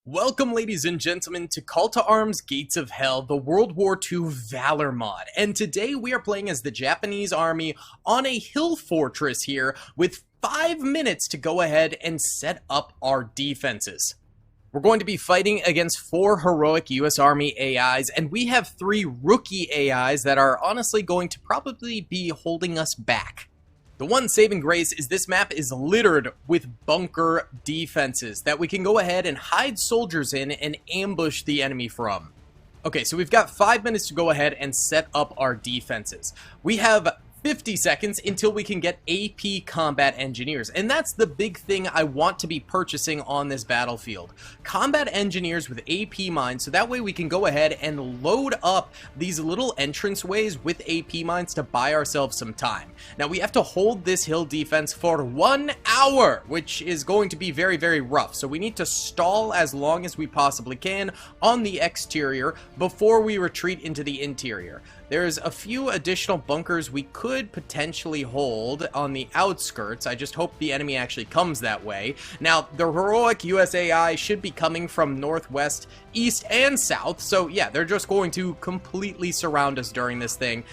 Welcome, ladies and gentlemen, to Call to Arms Gates of Hell, the World War II Valor mod. And today we are playing as the Japanese army on a hill fortress here with 5 minutes to go ahead and set up our defenses. We're going to be fighting against 4 heroic US Army AIs, and we have 3 rookie AIs that are honestly going to probably be holding us back. The one saving grace is this map is littered with bunker defenses that we can go ahead and hide soldiers in and ambush the enemy from. Okay, so we've got 5 minutes to go ahead and set up our defenses. We have 50 seconds until we can get AP combat engineers, and that's the big thing I want to be purchasing on this battlefield. Combat engineers with AP mines, so that way we can go ahead and load up these little entranceways with AP mines to buy ourselves some time. Now we have to hold this hill defense for 1 hour, which is going to be very, very rough. So we need to stall as long as we possibly can on the exterior before we retreat into the interior. There's a few additional bunkers we could potentially hold on the outskirts. I just hope the enemy actually comes that way. Now, the heroic USAI should be coming from northwest, east, and south. So yeah, they're just going to completely surround us during this thing.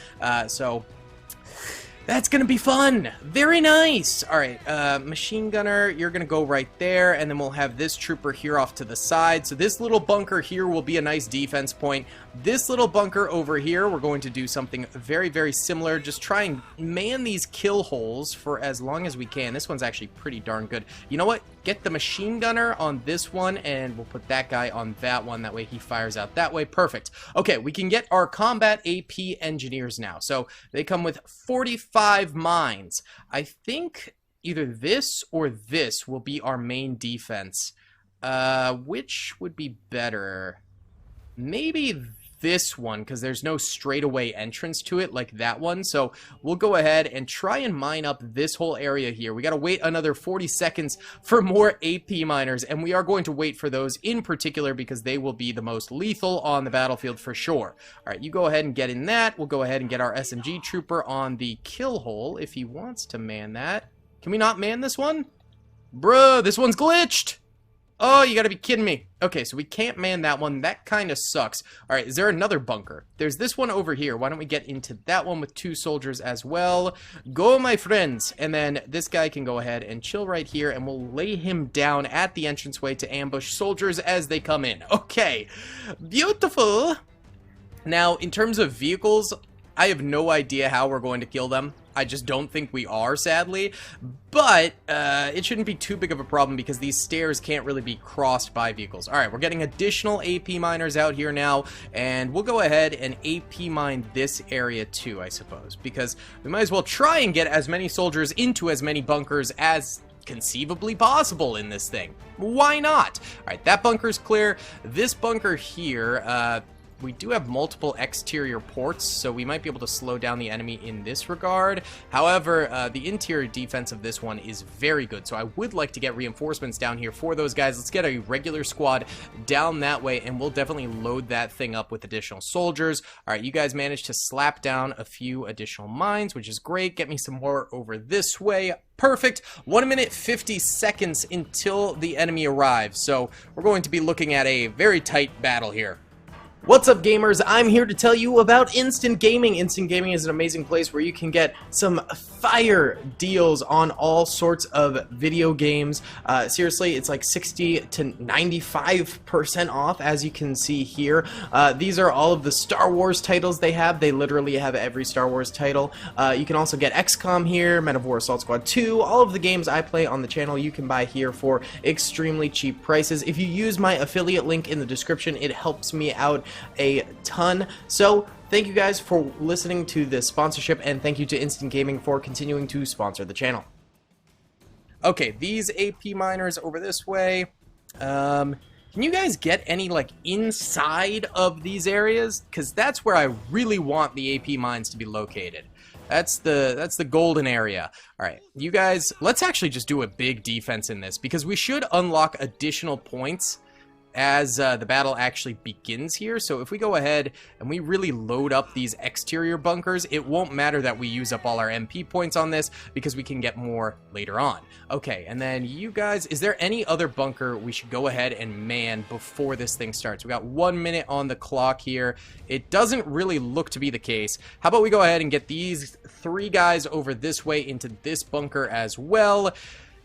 So that's gonna be fun. Very nice. All right, machine gunner, you're gonna go right there, and then we'll have this trooper here off to the side. So this little bunker here will be a nice defense point. This little bunker over here, we're going to do something very, very similar. Just try and man these kill holes for as long as we can. This one's actually pretty darn good. You know what? Get the machine gunner on this one, and we'll put that guy on that one. That way he fires out that way. Perfect. Okay, we can get our combat AP engineers now. So they come with 45 mines. I think either this or this will be our main defense. Which would be better? Maybe this one, because there's no straightaway entrance to it like that one. So we'll go ahead and try and mine up this whole area here. We got to wait another 40 seconds for more AP miners, and we are going to wait for those in particular because they will be the most lethal on the battlefield for sure. All right, you go ahead and get in that. We'll go ahead and get our SMG trooper on the kill hole if he wants to man that. Can we not man this one? Bruh, this one's glitched. Oh, you gotta be kidding me. Okay, so we can't man that one. That kind of sucks. All right, is there another bunker? There's this one over here. Why don't we get into that one with 2 soldiers as well? Go, my friends. And then this guy can go ahead and chill right here, and we'll lay him down at the entranceway to ambush soldiers as they come in. Okay, beautiful. Now, in terms of vehicles, I have no idea how we're going to kill them. I just don't think we are, sadly. But it shouldn't be too big of a problem because these stairs can't really be crossed by vehicles. All right, we're getting additional AP miners out here now, and we'll go ahead and AP mine this area too, I suppose, because we might as well try and get as many soldiers into as many bunkers as conceivably possible in this thing. Why not? All right, that bunker's clear. This bunker here, we do have multiple exterior ports, so we might be able to slow down the enemy in this regard. However, the interior defense of this one is very good, so I would like to get reinforcements down here for those guys. Let's get a regular squad down that way, and we'll definitely load that thing up with additional soldiers. All right, you guys managed to slap down a few additional mines, which is great. Get me some more over this way. Perfect. 1 minute 50 seconds until the enemy arrives, so we're going to be looking at a very tight battle here. What's up, gamers? I'm here to tell you about Instant Gaming. Instant Gaming is an amazing place where you can get some fire deals on all sorts of video games. Seriously, it's like 60 to 95% off, as you can see here. These are all of the Star Wars titles they have. They literally have every Star Wars title. You can also get XCOM here, Men of War Assault Squad 2. All of the games I play on the channel you can buy here for extremely cheap prices. If you use my affiliate link in the description, it helps me out a ton. So thank you guys for listening to this sponsorship, and thank you to Instant Gaming for continuing to sponsor the channel. Okay, these AP miners over this way. Can you guys get any like inside of these areas? Because that's where I really want the AP mines to be located. That's the golden area. All right, you guys, let's actually just do a big defense in this because we should unlock additional points as the battle actually begins here. So if we go ahead and we really load up these exterior bunkers, it won't matter that we use up all our MP points on this because we can get more later on. Okay, and then you guys, is there any other bunker we should go ahead and man before this thing starts? We got 1 minute on the clock here. It doesn't really look to be the case. How about we go ahead and get these 3 guys over this way into this bunker as well.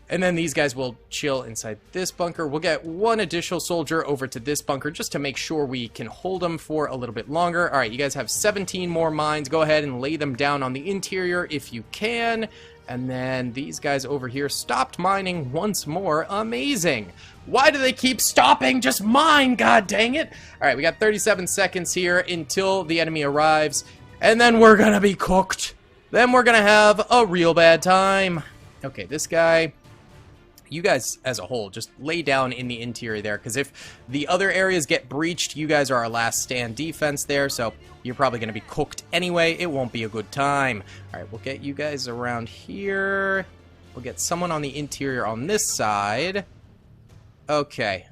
And then these guys will chill inside this bunker. We'll get 1 additional soldier over to this bunker just to make sure we can hold them for a little bit longer. All right, you guys have 17 more mines. Go ahead and lay them down on the interior if you can. And then these guys over here stopped mining once more. Amazing. Why do they keep stopping? Just mine, god dang it. All right, we got 37 seconds here until the enemy arrives. And then we're gonna be cooked. Then we're gonna have a real bad time. Okay, this guy... You guys, as a whole, just lay down in the interior there, because if the other areas get breached, you guys are our last stand defense there, so you're probably going to be cooked anyway. It won't be a good time. All right, we'll get you guys around here. We'll get someone on the interior on this side. Okay.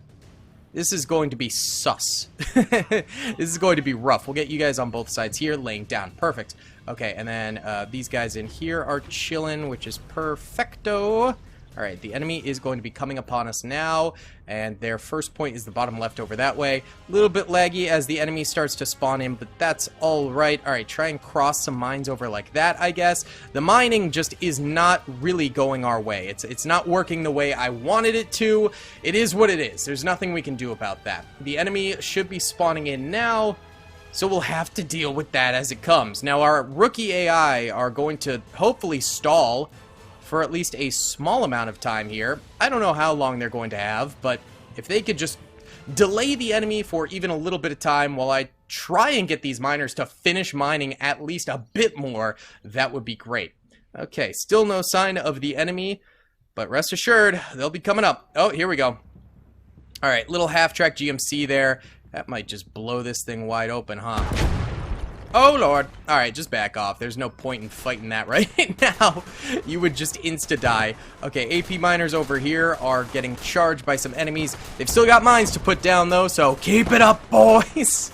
This is going to be sus. This is going to be rough. We'll get you guys on both sides here, laying down. Perfect. Okay, and then these guys in here are chilling, which is perfecto. Alright, the enemy is going to be coming upon us now, and their first point is the bottom left over that way. A little bit laggy as the enemy starts to spawn in, but that's alright. Alright, try and cross some mines over like that, I guess. The mining just is not really going our way. It's not working the way I wanted it to. It is what it is. There's nothing we can do about that. The enemy should be spawning in now, so we'll have to deal with that as it comes. Now, our rookie AI are going to hopefully stall for at least a small amount of time here. I don't know how long they're going to have, but if they could just delay the enemy for even a little bit of time while I try and get these miners to finish mining at least a bit more, that would be great. Okay, still no sign of the enemy, but rest assured, they'll be coming up. Oh, here we go. Alright, little half-track GMC there. That might just blow this thing wide open, huh? Oh, Lord. Alright, just back off. There's no point in fighting that right now. You would just insta-die. Okay, AP miners over here are getting charged by some enemies. They've still got mines to put down, though, so keep it up, boys.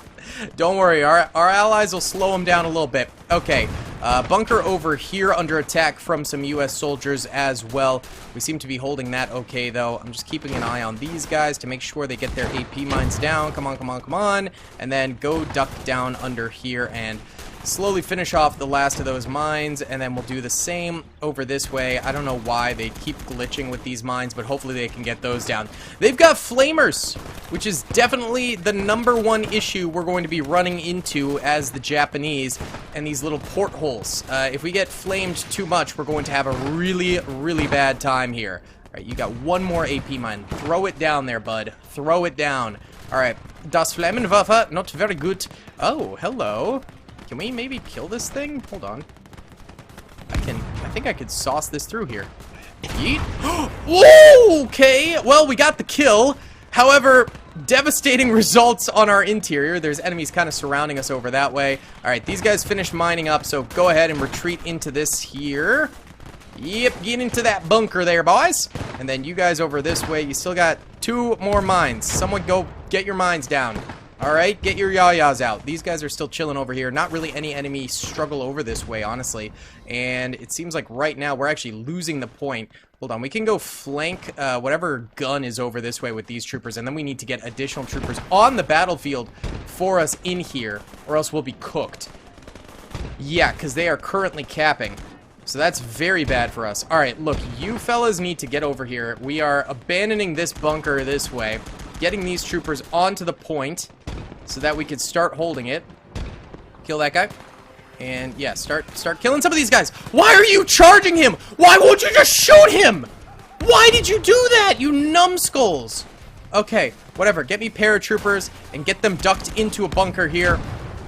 Don't worry, our allies will slow them down a little bit. Okay, bunker over here under attack from some US soldiers as well. We seem to be holding that okay, though. I'm just keeping an eye on these guys to make sure they get their AP mines down. Come on, come on, come on. And then go duck down under here and slowly finish off the last of those mines, and then we'll do the same over this way. I don't know why they keep glitching with these mines, but hopefully they can get those down. They've got flamers, which is definitely the #1 issue we're going to be running into as the Japanese, and these little portholes. If we get flamed too much, we're going to have a really, really bad time here. Alright, you got 1 more AP mine. Throw it down there, bud. Throw it down. Alright, das Flammenwaffe, not very good. Oh, hello. Can we maybe kill this thing? Hold on. I think I could sauce this through here. Yeet. Okay, well, we got the kill. However, devastating results on our interior. There's enemies kind of surrounding us over that way. Alright, these guys finished mining up, so go ahead and retreat into this here. Yep, get into that bunker there, boys. And then you guys over this way, you still got 2 more mines. Someone go get your mines down. Alright, get your yayas out. These guys are still chilling over here. Not really any enemy struggle over this way, honestly. And it seems like right now we're actually losing the point. Hold on, we can go flank whatever gun is over this way with these troopers, and then we need to get additional troopers on the battlefield for us in here, or else we'll be cooked. Yeah, because they are currently capping. So that's very bad for us. Alright, look, you fellas need to get over here. We are abandoning this bunker this way, getting these troopers onto the point so that we could start holding it. Kill that guy. And yeah, start killing some of these guys. Why are you charging him? Why won't you just shoot him? Why did you do that, you numbskulls? Okay, whatever. Get me paratroopers and get them ducked into a bunker here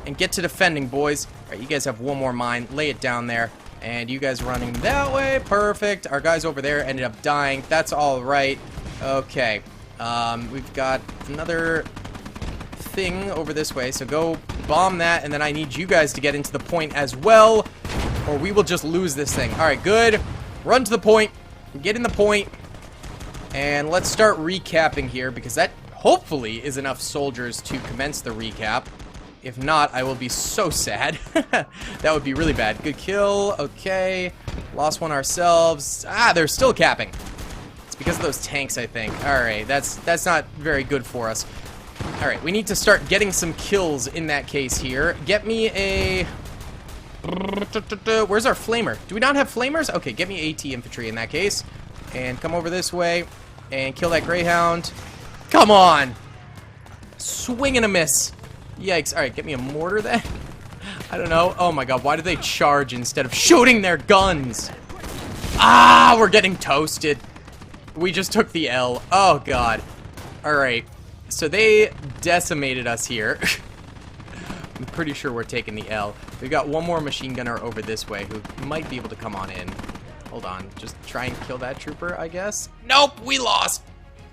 and get to defending, boys. Alright, you guys have 1 more mine. Lay it down there. And you guys running that way. Perfect. Our guys over there ended up dying. That's alright. Okay. We've got another thing over this way, so go bomb that, and then I need you guys to get into the point as well, or we will just lose this thing. Alright, good. Run to the point. Get in the point. And let's start recapping here, because that hopefully is enough soldiers to commence the recap. If not, I will be so sad. That would be really bad. Good kill. Okay. Lost one ourselves. Ah, they're still capping. It's because of those tanks, I think. Alright, that's not very good for us. Alright, we need to start getting some kills in that case here. Get me a... Where's our flamer? Do we not have flamers? Okay, get me AT infantry in that case. And come over this way. And kill that Greyhound. Come on! Swing and a miss. Yikes. Alright, get me a mortar then. I don't know. Oh my god, why do they charge instead of shooting their guns? Ah, we're getting toasted. We just took the L. Oh god. Alright. So they decimated us here. I'm pretty sure we're taking the L. We've got one more machine gunner over this way who might be able to come on in. Hold on. Just try and kill that trooper, I guess. Nope, we lost.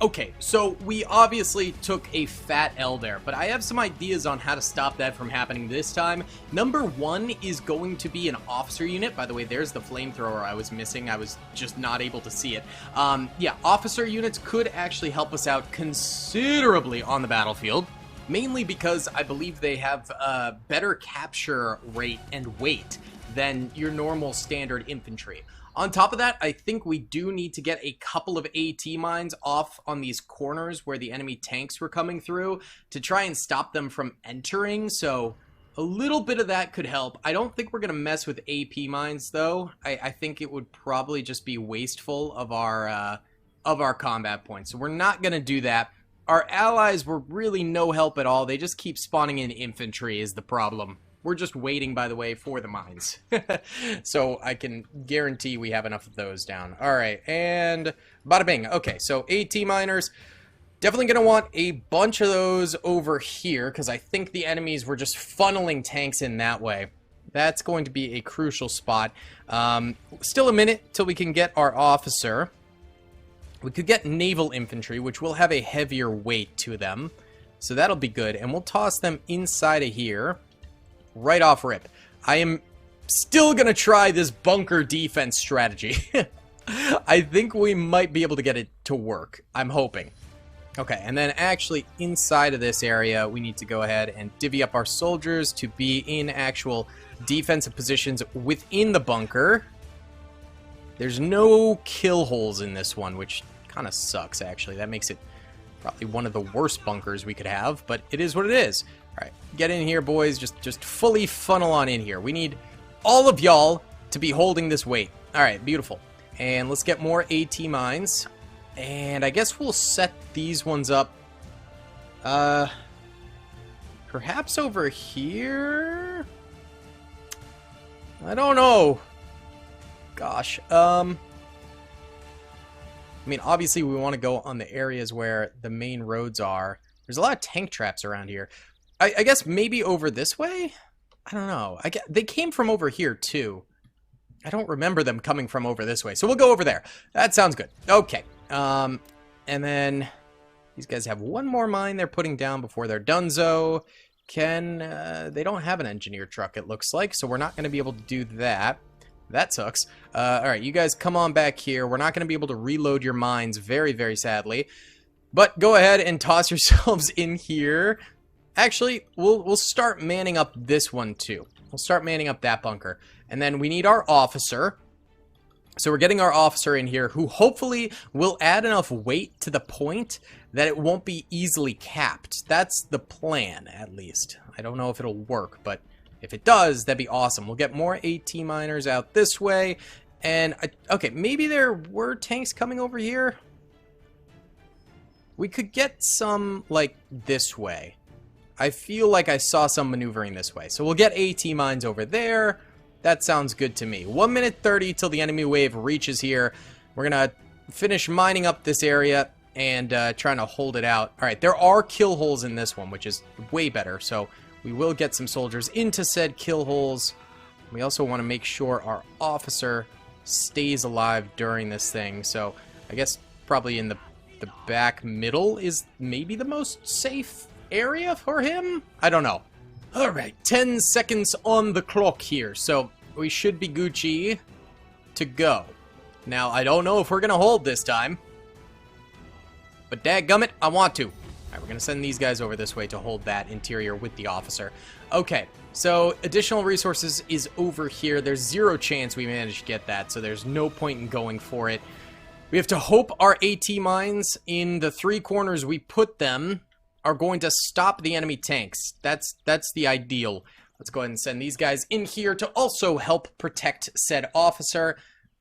Okay, so we obviously took a fat L there, but I have some ideas on how to stop that from happening this time. Number one is going to be an officer unit. By the way, there's the flamethrower I was missing. I was just not able to see it. Yeah, officer units could actually help us out considerably on the battlefield, mainly because I believe they have a better capture rate and weight than your normal standard infantry. On top of that, I think we do need to get a couple of AT mines off on these corners where the enemy tanks were coming through to try and stop them from entering, so a little bit of that could help. I don't think we're going to mess with AP mines, though. I think it would probably just be wasteful of our combat points, so we're not going to do that. Our allies were really no help at all. They just keep spawning in infantry is the problem. We're just waiting, by the way, for the mines. So I can guarantee we have enough of those down. Alright, and bada bing. Okay, so AT miners. Definitely going to want a bunch of those over here, because I think the enemies were just funneling tanks in that way. That's going to be a crucial spot. Still a minute till we can get our officer. We could get naval infantry, which will have a heavier weight to them. So that'll be good. And we'll toss them inside of here. Right off rip. I am still gonna try this bunker defense strategy. I think we might be able to get it to work. I'm hoping. Okay, and then actually inside of this area, we need to go ahead and divvy up our soldiers to be in actual defensive positions within the bunker. There's no kill holes in this one, which kind of sucks, actually. That makes it probably one of the worst bunkers we could have, but it is what it is. Alright, get in here, boys. Just fully funnel on in here. We need all of y'all to be holding this weight. Alright, beautiful. And let's get more AT mines. And I guess we'll set these ones up. Perhaps over here? I don't know. Gosh. I mean, obviously we want to go on the areas where the main roads are. There's a lot of tank traps around here. I guess maybe over this way? I don't know. They came from over here, too. I don't remember them coming from over this way. So we'll go over there. That sounds good. Okay. And then these guys have one more mine they're putting down before they're donezo. They don't have an engineer truck, it looks like, so we're not going to be able to do that. That sucks. Alright, you guys come on back here. We're not going to be able to reload your mines, very, very sadly. But go ahead and toss yourselves in here. Actually, we'll start manning up this one, too. We'll start manning up that bunker. And then we need our officer. So we're getting our officer in here, who hopefully will add enough weight to the point that it won't be easily capped. That's the plan, at least. I don't know if it'll work, but if it does, that'd be awesome. We'll get more AT miners out this way. And, okay, maybe there were tanks coming over here. We could get some, like, this way. I feel like I saw some maneuvering this way. So we'll get AT mines over there. That sounds good to me. 1 minute 30 till the enemy wave reaches here. We're going to finish mining up this area and trying to hold it out. Alright, there are kill holes in this one, which is way better. So we will get some soldiers into said kill holes. We also want to make sure our officer stays alive during this thing. So I guess probably in the back middle is maybe the most safe area for him? I don't know. Alright, 10 seconds on the clock here, so we should be Gucci to go. Now, I don't know if we're gonna hold this time, but dadgummit, I want to. Alright, we're going to send these guys over this way to hold that interior with the officer. Okay, so additional resources is over here. There's zero chance we manage to get that, so there's no point in going for it. We have to hope our AT mines in the 3 corners we put them are going to stop the enemy tanks. That's the ideal. Let's go ahead and send these guys in here to also help protect said officer.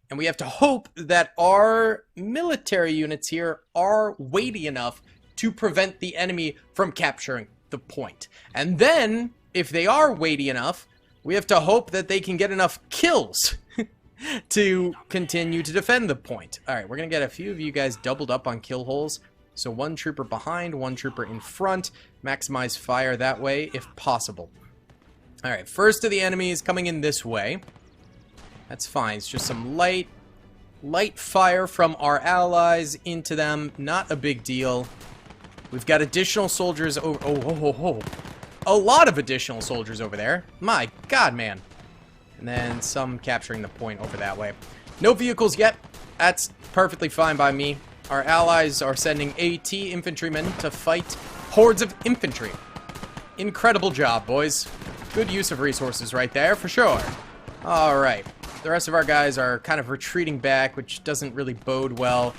And we have to hope that our military units here are weighty enough to prevent the enemy from capturing the point. And then, if they are weighty enough, we have to hope that they can get enough kills to continue to defend the point. Alright, we're going to get a few of you guys doubled up on kill holes. So 1 trooper behind, 1 trooper in front. Maximize fire that way, if possible. Alright, first of the enemies coming in this way. That's fine. It's just some light fire from our allies into them. Not a big deal. We've got additional soldiers over... Oh. A lot of additional soldiers over there. My god, man. And then some capturing the point over that way. No vehicles yet. That's perfectly fine by me. Our allies are sending AT infantrymen to fight hordes of infantry. Incredible job, boys. Good use of resources right there, for sure. Alright. The rest of our guys are kind of retreating back, which doesn't really bode well.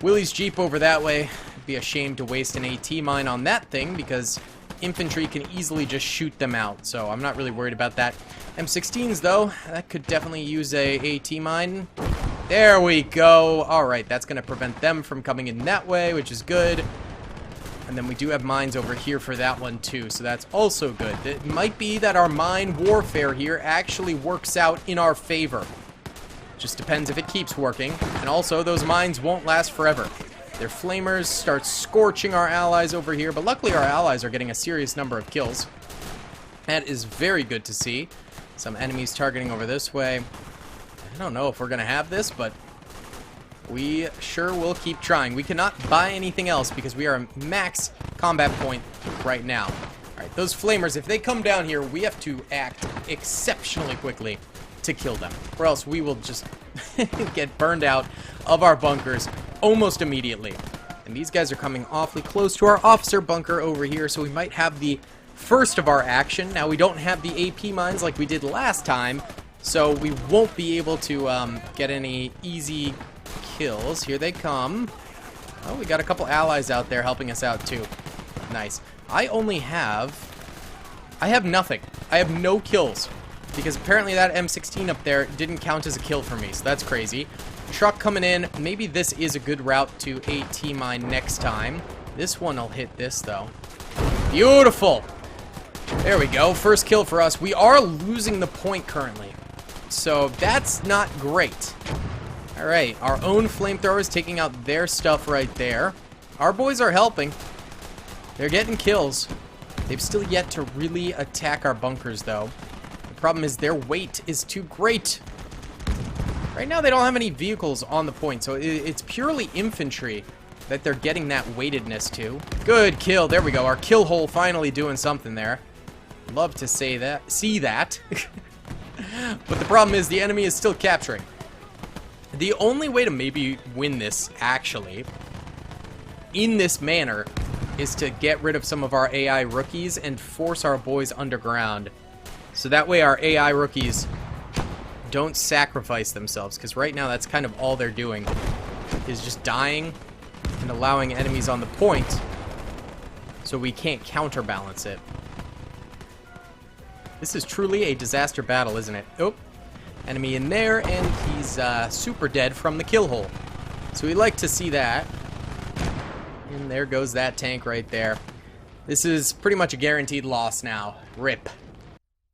Willie's Jeep over that way. It'd be a shame to waste an AT mine on that thing, because infantry can easily just shoot them out, so I'm not really worried about that. M16s, though, that could definitely use a AT mine. There we go. Alright, that's going to prevent them from coming in that way, which is good. And then we do have mines over here for that one, too, so that's also good. It might be that our mine warfare here actually works out in our favor. Just depends if it keeps working. And also, those mines won't last forever. Their flamers start scorching our allies over here, but luckily our allies are getting a serious number of kills. That is very good to see. Some enemies targeting over this way. I don't know if we're going to have this, but we sure will keep trying. We cannot buy anything else because we are max combat point right now. Alright, those flamers, if they come down here, we have to act exceptionally quickly to kill them, or else we will just get burned out of our bunkers almost immediately. And these guys are coming awfully close to our officer bunker over here, so we might have the first of our action. Now, we don't have the AP mines like we did last time, so we won't be able to get any easy kills. Here they come. Oh, we got a couple allies out there helping us out too. Nice. I have nothing. I have no kills, because apparently that M16 up there didn't count as a kill for me, so that's crazy. Truck coming in. Maybe this is a good route to AT mine next time. This one will hit this, though. Beautiful! There we go. First kill for us. We are losing the point currently, so that's not great. Alright, our own flamethrowers taking out their stuff right there. Our boys are helping. They're getting kills. They've still yet to really attack our bunkers, though. The problem is their weight is too great. Right now, they don't have any vehicles on the point, so it's purely infantry that they're getting that weightedness to. Good kill. There we go. Our kill hole finally doing something there. Love to see that. But the problem is the enemy is still capturing. The only way to maybe win this, actually, in this manner, is to get rid of some of our AI rookies and force our boys underground. So that way our AI rookies don't sacrifice themselves, because right now that's kind of all they're doing, is just dying and allowing enemies on the point, so we can't counterbalance it. This is truly a disaster battle, isn't it? Oh, enemy in there, and he's super dead from the kill hole. So we like to see that. And there goes that tank right there. This is pretty much a guaranteed loss now. RIP.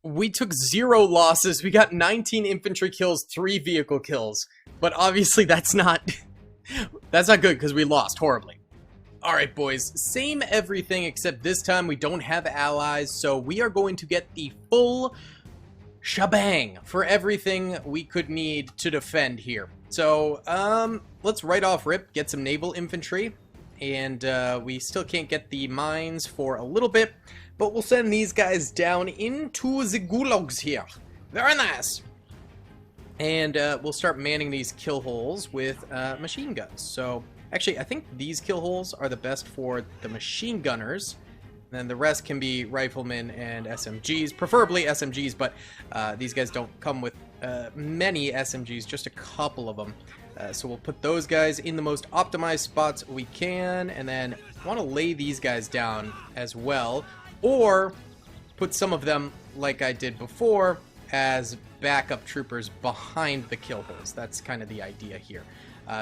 We took 0 losses. We got 19 infantry kills, 3 vehicle kills. But obviously that's not good, because we lost horribly. Alright, boys. Same everything, except this time we don't have allies, so we are going to get the full shebang for everything we could need to defend here. So, let's right off rip, get some naval infantry. And we still can't get the mines for a little bit, but we'll send these guys down into the gulags here. Very nice. And we'll start manning these kill holes with machine guns. So Actually, I think these kill holes are the best for the machine gunners. And then the rest can be riflemen and SMGs, preferably SMGs, but these guys don't come with many SMGs, just a couple of them. So we'll put those guys in the most optimized spots we can, and then want to lay these guys down as well, or put some of them, like I did before, as backup troopers behind the kill holes. That's kind of the idea here.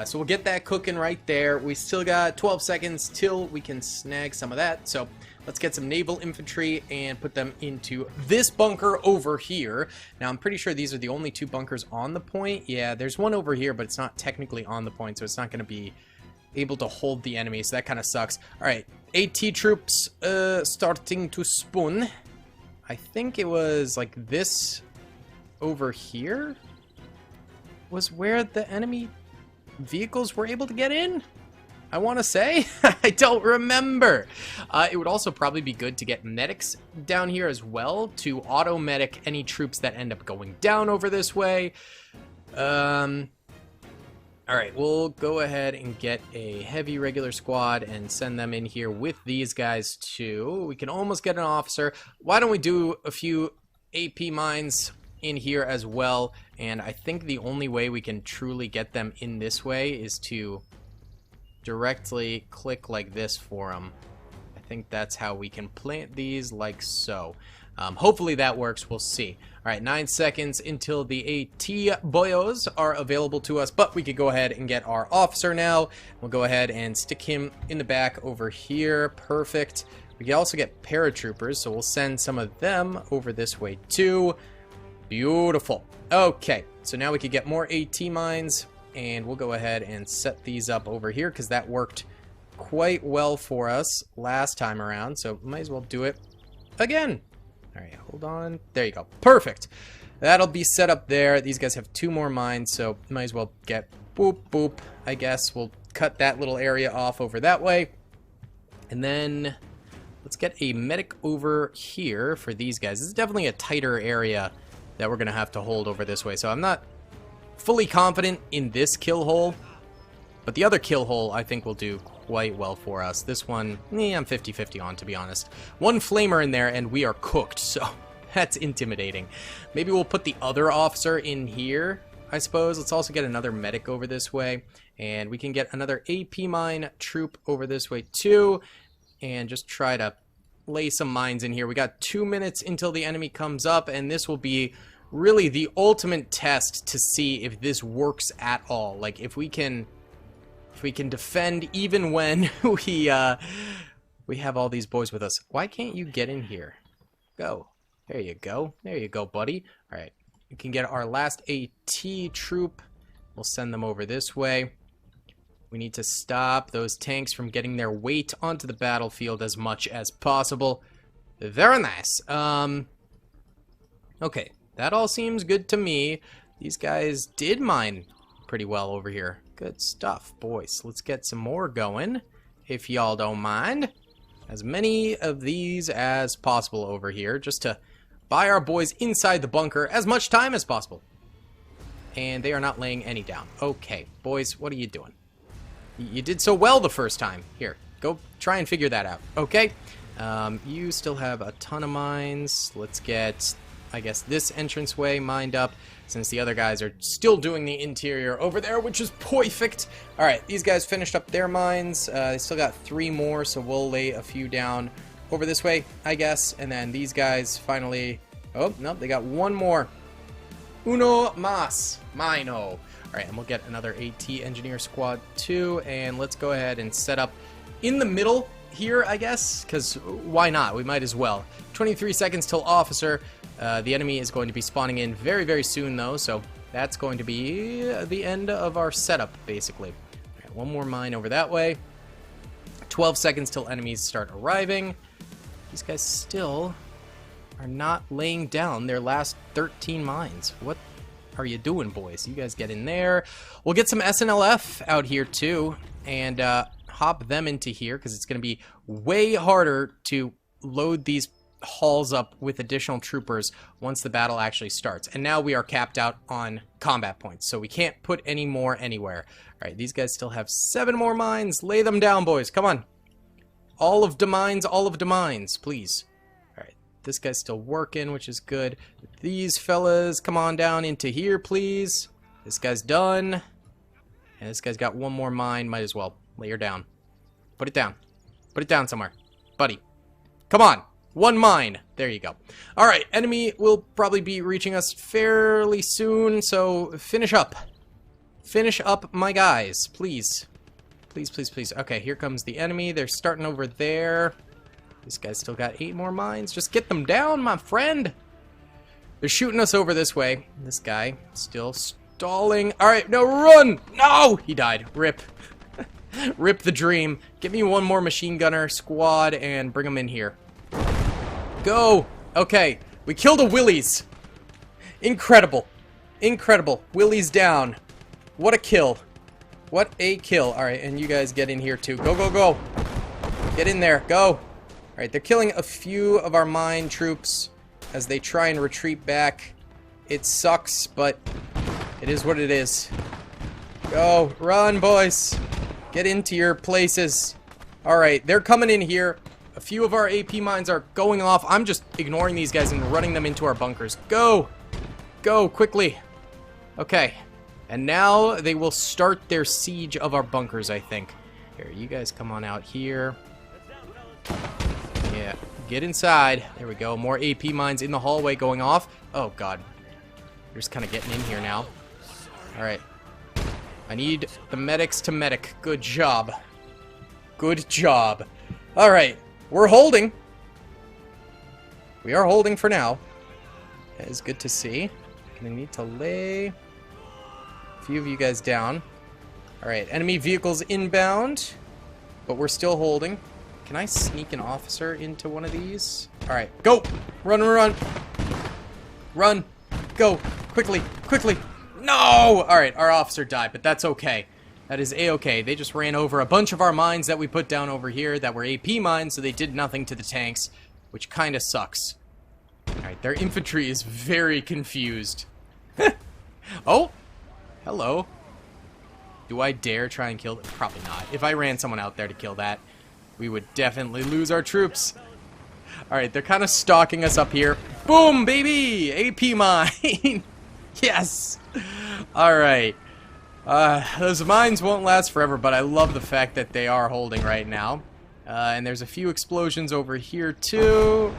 So we'll get that cooking right there. We still got 12 seconds till we can snag some of that, so let's get some naval infantry and put them into this bunker over here. Now, I'm pretty sure these are the only two bunkers on the point. Yeah, there's one over here, but it's not technically on the point, so it's not going to be able to hold the enemy, so that kind of sucks. All right, AT troops starting to spawn. I think it was like this over here was where the enemy vehicles were able to get in, I want to say. I don't remember. It would also probably be good to get medics down here as well to auto-medic any troops that end up going down over this way. Alright, we'll go ahead and get a heavy regular squad and send them in here with these guys too. We can almost get an officer. Why don't we do a few AP mines in here as well? And I think the only way we can truly get them in this way is to directly click like this for them. I think that's how we can plant these, like so. Hopefully that works. We'll see. All right, 9 seconds until the AT boyos are available to us, but we could go ahead and get our officer now. We'll go ahead and stick him in the back over here. Perfect. We can also get paratroopers, so we'll send some of them over this way too. Beautiful. Okay, so now we could get more AT mines, and we'll go ahead and set these up over here because that worked quite well for us last time around, so might as well do it again. All right, hold on. There you go. Perfect. That'll be set up there. These guys have 2 more mines, so might as well get boop, boop. I guess we'll cut that little area off over that way. And then let's get a medic over here for these guys. This is definitely a tighter area that we're going to have to hold over this way. So I'm not fully confident in this kill hole, but the other kill hole I think will do quite well for us. This one, I'm 50-50 on, to be honest. One flamer in there and we are cooked, so that's intimidating. Maybe we'll put the other officer in here, I suppose. Let's also get another medic over this way, and we can get another AP mine troop over this way too, and just try to lay some mines in here. We got 2 minutes until the enemy comes up, and this will be really the ultimate test to see if this works at all. Like, if we can defend even when we have all these boys with us. Why can't you get in here? Go. There you go. There you go, buddy. All right. We can get our last AT troop. We'll send them over this way. We need to stop those tanks from getting their weight onto the battlefield as much as possible. Very nice. Okay. That all seems good to me. These guys did mine pretty well over here. Good stuff, boys. Let's get some more going, if y'all don't mind. As many of these as possible over here, just to buy our boys inside the bunker as much time as possible. And they are not laying any down. Okay, boys, what are you doing? You did so well the first time. Here, go try and figure that out. Okay, you still have a ton of mines. Let's get, I guess, this entranceway mined up, since the other guys are still doing the interior over there, which is perfect. All right, these guys finished up their mines. They still got 3 more, so we'll lay a few down over this way, I guess. And then these guys finally... Oh, no, they got 1 more. Uno más. Mino. All right, and we'll get another AT engineer squad too. And let's go ahead and set up in the middle here, I guess, because why not? We might as well. 23 seconds till officer. The enemy is going to be spawning in very, very soon, though, so that's going to be the end of our setup, basically. All right, 1 more mine over that way. 12 seconds till enemies start arriving. These guys still are not laying down their last 13 mines. What are you doing, boys? You guys get in there. We'll get some SNLF out here, too, and hop them into here, because it's going to be way harder to load these hauls up with additional troopers once the battle actually starts. And now we are capped out on combat points, so we can't put any more anywhere. Alright, these guys still have 7 more mines. Lay them down, boys. Come on. All of the mines, please. Alright, this guy's still working, which is good. These fellas, come on down into here, please. This guy's done. And this guy's got 1 more mine. Might as well lay her down. Put it down. Put it down somewhere. Buddy. Come on. 1 mine. There you go. Alright, enemy will probably be reaching us fairly soon, so finish up. Finish up, my guys. Please. Please, please, please. Okay, here comes the enemy. They're starting over there. This guy's still got 8 more mines. Just get them down, my friend. They're shooting us over this way. This guy still stalling. Alright, no, run! No! He died. Rip. Rip the dream. Get me 1 more machine gunner squad and bring them in here. Go! Okay, we killed a Willies. Incredible. Incredible. Willies down. What a kill. What a kill. Alright, and you guys get in here too. Go, go, go. Get in there. Go. Alright, they're killing a few of our mine troops as they try and retreat back. It sucks, but it is what it is. Go. Run, boys. Get into your places. Alright, they're coming in here. A few of our AP mines are going off. I'm just ignoring these guys and running them into our bunkers. Go! Go, quickly. Okay. And now they will start their siege of our bunkers, I think. Here, you guys come on out here. Yeah, get inside. There we go. More AP mines in the hallway going off. Oh, God. They're just kind of getting in here now. Alright. I need the medics to medic. Good job. Good job. Alright. We're holding. We are holding for now. That is good to see. Gonna need to lay a few of you guys down. Alright, enemy vehicles inbound. But we're still holding. Can I sneak an officer into one of these? Alright, go! Run, run, run! Run! Go! Quickly! Quickly! No! Alright, our officer died, but that's okay. That is a-okay. They just ran over a bunch of our mines that we put down over here that were AP mines, so they did nothing to the tanks, which kind of sucks. Alright, their infantry is very confused. Oh! Hello. Do I dare try and kill them? Probably not. If I ran someone out there to kill that, we would definitely lose our troops. Alright, they're kind of stalking us up here. Boom, baby! AP mine! Yes! Alright. Those mines won't last forever, but I love the fact that they are holding right now. And there's a few explosions over here, too.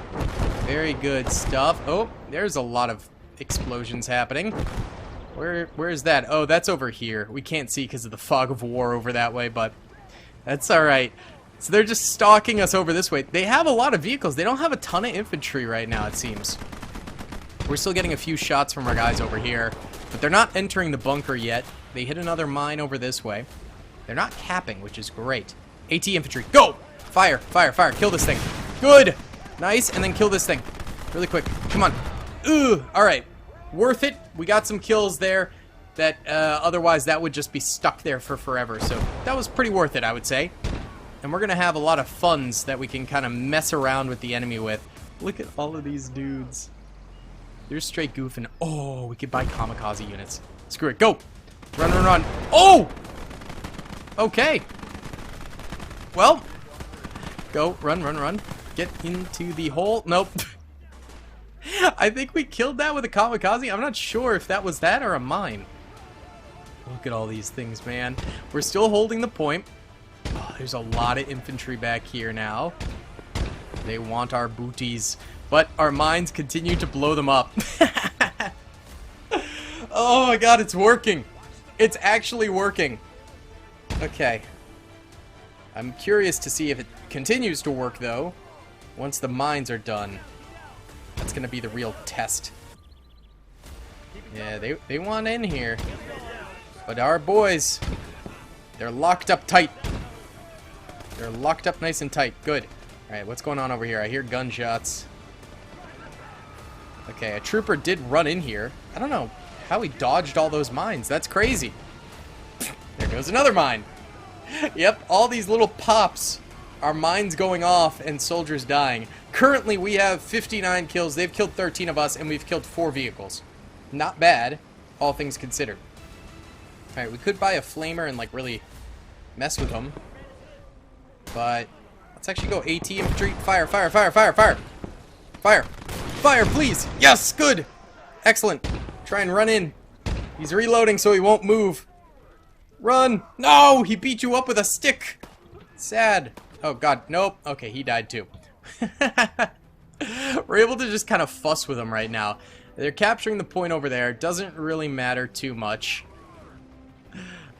Very good stuff. Oh, there's a lot of explosions happening. Where is that? Oh, that's over here. We can't see because of the fog of war over that way, but that's alright. So they're just stalking us over this way. They have a lot of vehicles. They don't have a ton of infantry right now, it seems. We're still getting a few shots from our guys over here, but they're not entering the bunker yet. They hit another mine over this way. They're not capping, which is great. AT infantry, go! Fire, fire, fire. Kill this thing. Good! Nice, and then kill this thing. Really quick. Come on. Ugh! Alright. Worth it. We got some kills there that otherwise that would just be stuck there for forever. So that was pretty worth it, I would say. And we're going to have a lot of funds that we can kind of mess around with the enemy with. Look at all of these dudes. They're straight goofing. Oh, we could buy kamikaze units. Screw it. Go! Run, run, run. Oh! Okay. Well. Go. Run, run, run. Get into the hole. Nope. I think we killed that with a kamikaze. I'm not sure if that was that or a mine. Look at all these things, man. We're still holding the point. Oh, there's a lot of infantry back here now. They want our booties. But our mines continue to blow them up. Oh my god, it's working. It's actually working. Okay. I'm curious to see if it continues to work, though, once the mines are done. That's going to be the real test. Yeah, they want in here. But our boys, they're locked up tight. They're locked up nice and tight. Good. Alright, what's going on over here? I hear gunshots. Okay, a trooper did run in here. I don't know how he dodged all those mines. That's crazy. There goes another mine. Yep, all these little pops our mines going off and soldiers dying. Currently, we have 59 kills. They've killed 13 of us, and we've killed 4 vehicles. Not bad, all things considered. Alright, we could buy a flamer and, like, really mess with them. But let's actually go AT infantry. Fire, fire, fire, fire, fire. Fire. Fire, please. Yes, good. Excellent. Try and run in. He's reloading so he won't move. Run. No, he beat you up with a stick. Sad. Oh, God. Nope. Okay, he died too. We're able to just kind of fuss with them right now. They're capturing the point over there. It doesn't really matter too much.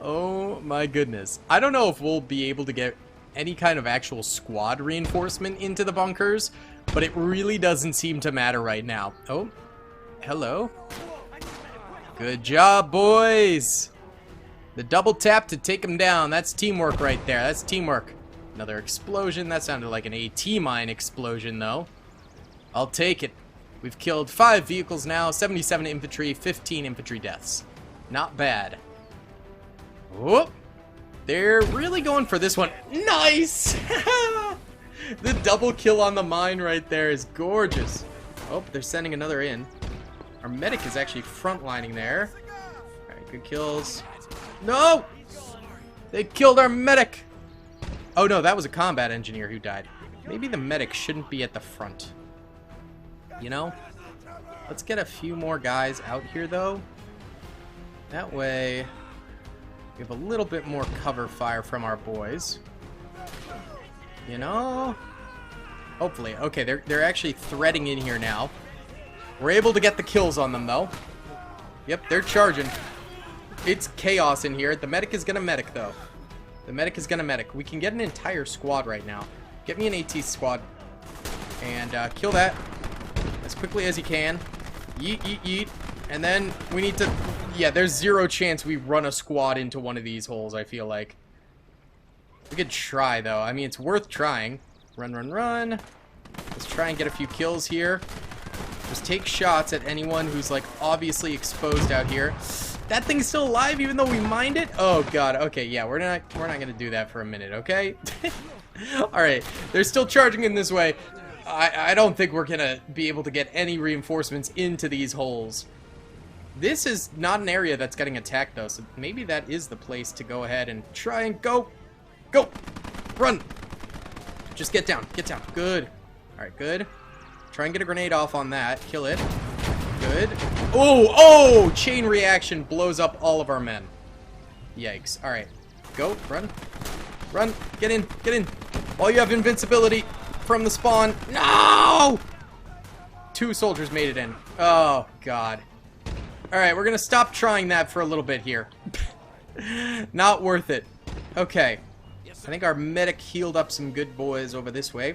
Oh, my goodness. I don't know if we'll be able to get any kind of actual squad reinforcement into the bunkers, but it really doesn't seem to matter right now. Oh, hello. Good job, boys. The double tap to take them down. That's teamwork right there. That's teamwork. Another explosion. That sounded like an AT mine explosion, though. I'll take it. We've killed 5 vehicles now, 77 infantry, 15 infantry deaths. Not bad. Whoop. They're really going for this one. Nice! The double kill on the mine right there is gorgeous. Oh, they're sending another in. Our medic is actually frontlining there. Alright, good kills. No! They killed our medic! Oh no, that was a combat engineer who died. Maybe the medic shouldn't be at the front. You know? Let's get a few more guys out here, though. That way, we have a little bit more cover fire from our boys. You know? Hopefully. Okay, they're actually threading in here now. We're able to get the kills on them, though. Yep, they're charging. It's chaos in here. The medic is gonna medic, though. The medic is gonna medic. We can get an entire squad right now. Get me an AT squad. And kill that as quickly as you can. Yeet, yeet, yeet. And then we need to... Yeah, there's 0 chance we run a squad into one of these holes, I feel like. We could try, though. I mean, it's worth trying. Run, run, run. Let's try and get a few kills here. Just take shots at anyone who's, like, obviously exposed out here. That thing's still alive even though we mined it? Oh, God. Okay, yeah, we're not gonna do that for a minute, okay? Alright, they're still charging in this way. I don't think we're gonna be able to get any reinforcements into these holes. This is not an area that's getting attacked, though, so maybe that is the place to go ahead and try and go. Go! Run! Just get down. Get down. Good. Alright, good. Try and get a grenade off on that. Kill it. Good. Oh! Oh! Chain reaction blows up all of our men. Yikes. Alright. Go. Run. Run. Get in. Get in. While you have invincibility from the spawn. No! 2 soldiers made it in. Oh, God. Alright, we're gonna stop trying that for a little bit here. Not worth it. Okay. I think our medic healed up some good boys over this way.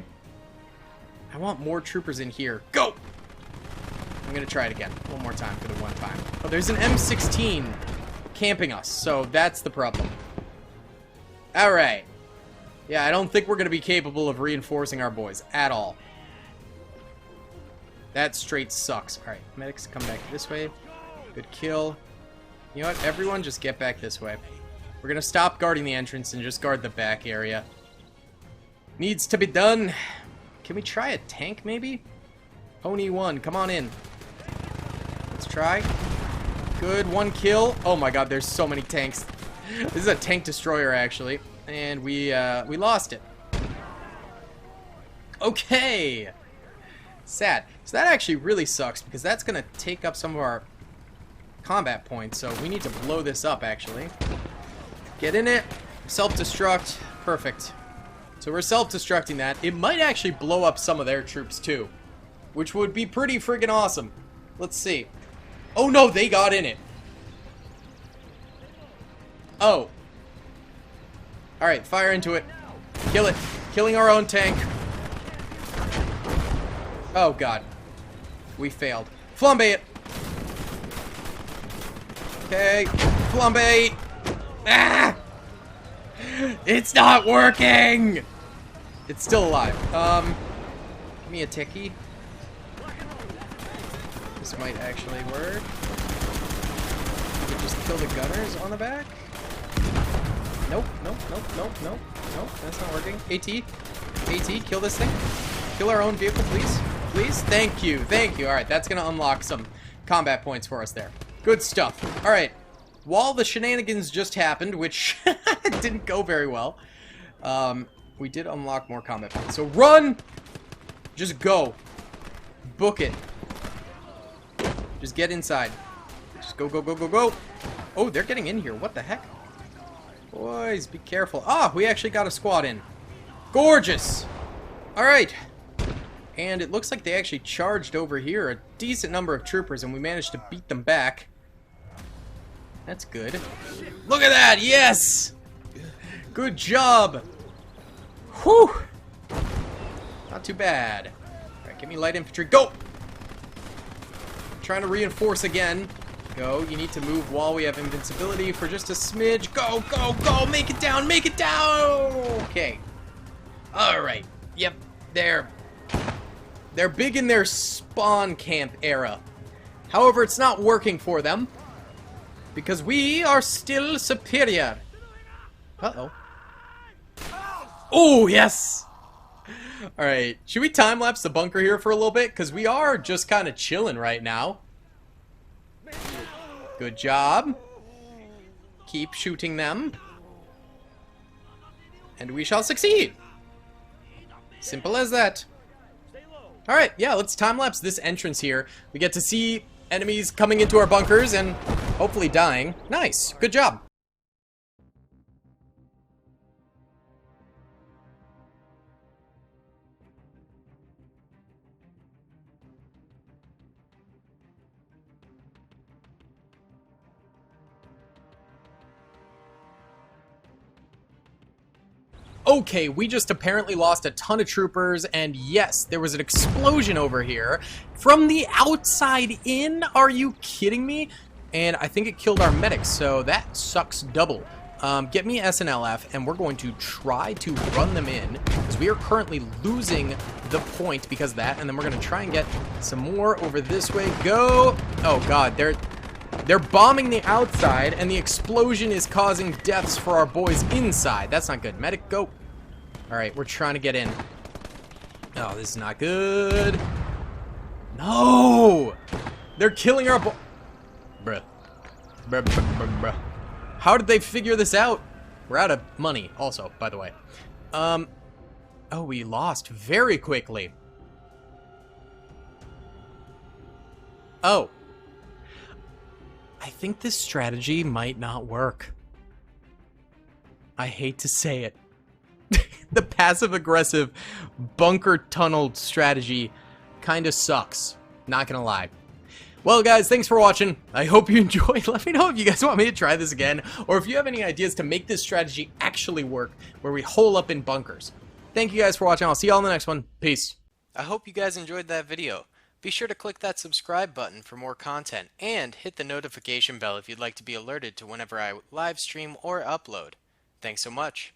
I want more troopers in here. Go! I'm gonna try it again. One more time for the one time. Oh, there's an M16 camping us, so that's the problem. Alright. Yeah, I don't think we're gonna be capable of reinforcing our boys at all. That straight sucks. Alright, medics come back this way. Good kill. You know what? Everyone just get back this way. We're gonna stop guarding the entrance and just guard the back area. Needs to be done. Can we try a tank, maybe? Pony 1, come on in. Let's try. Good, 1 kill. Oh my God, there's so many tanks. This is a tank destroyer, actually. And we lost it. Okay. Sad. So that actually really sucks, because that's gonna take up some of our combat points, so we need to blow this up, actually. Get in it. Self-destruct. Perfect. So we're self-destructing that. It might actually blow up some of their troops, too. Which would be pretty friggin' awesome. Let's see. Oh, no, they got in it. Oh. Alright, fire into it. Kill it. Killing our own tank. Oh, God. We failed. Flambe it. Okay. Flambe. Ah! It's not working! It's still alive. Give me a techie. This might actually work. We could just kill the gunners on the back. Nope, nope, nope, nope, nope, nope, that's not working. AT. AT, kill this thing. Kill our own vehicle, please. Please. Thank you. Thank you. All right, that's going to unlock some combat points for us there. Good stuff. All right. While the shenanigans just happened, which didn't go very well, we did unlock more combat points. So run! Just go. Book it. Just get inside. Just go, go, go, go, go. Oh, they're getting in here. What the heck? Boys, be careful. Ah, we actually got a squad in. Gorgeous. All right. And it looks like they actually charged over here a decent number of troopers, and we managed to beat them back. That's good. Look at that! Yes! Good job! Whew! Not too bad. Alright, give me light infantry. Go! Trying to reinforce again. Go. You need to move while we have invincibility for just a smidge. Go, go, go! Make it down! Make it down! Okay. Alright. Yep. They're big in their spawn camp era. However, it's not working for them. Because we are still superior. Uh-oh. Oh, yes! Alright, should we time-lapse the bunker here for a little bit? Because we are just kind of chilling right now. Good job. Keep shooting them. And we shall succeed. Simple as that. Alright, yeah, let's time-lapse this entrance here. We get to see enemies coming into our bunkers and hopefully dying. Nice. Good job. Okay, we just apparently lost a ton of troopers, and yes, there was an explosion over here. From the outside in? Are you kidding me? And I think it killed our medics, so that sucks double. Get me SNLF, and we're going to try to run them in, because we are currently losing the point because of that, and then we're going to try and get some more over this way. Go! Oh god, they're bombing the outside, and the explosion is causing deaths for our boys inside. That's not good. Medic, go. Alright, we're trying to get in. Oh, this is not good. No! They're killing our Bruh. Bruh, bruh, bruh, bruh. How did they figure this out? We're out of money, also, by the way. Oh, we lost very quickly. Oh. I think this strategy might not work. I hate to say it. The passive-aggressive bunker tunnel strategy kind of sucks. Not gonna lie. Well, guys, thanks for watching. I hope you enjoyed. Let me know if you guys want me to try this again, or if you have any ideas to make this strategy actually work, where we hole up in bunkers. Thank you guys for watching. I'll see you all in the next one. Peace. I hope you guys enjoyed that video. Be sure to click that subscribe button for more content, and hit the notification bell if you'd like to be alerted to whenever I live stream or upload. Thanks so much.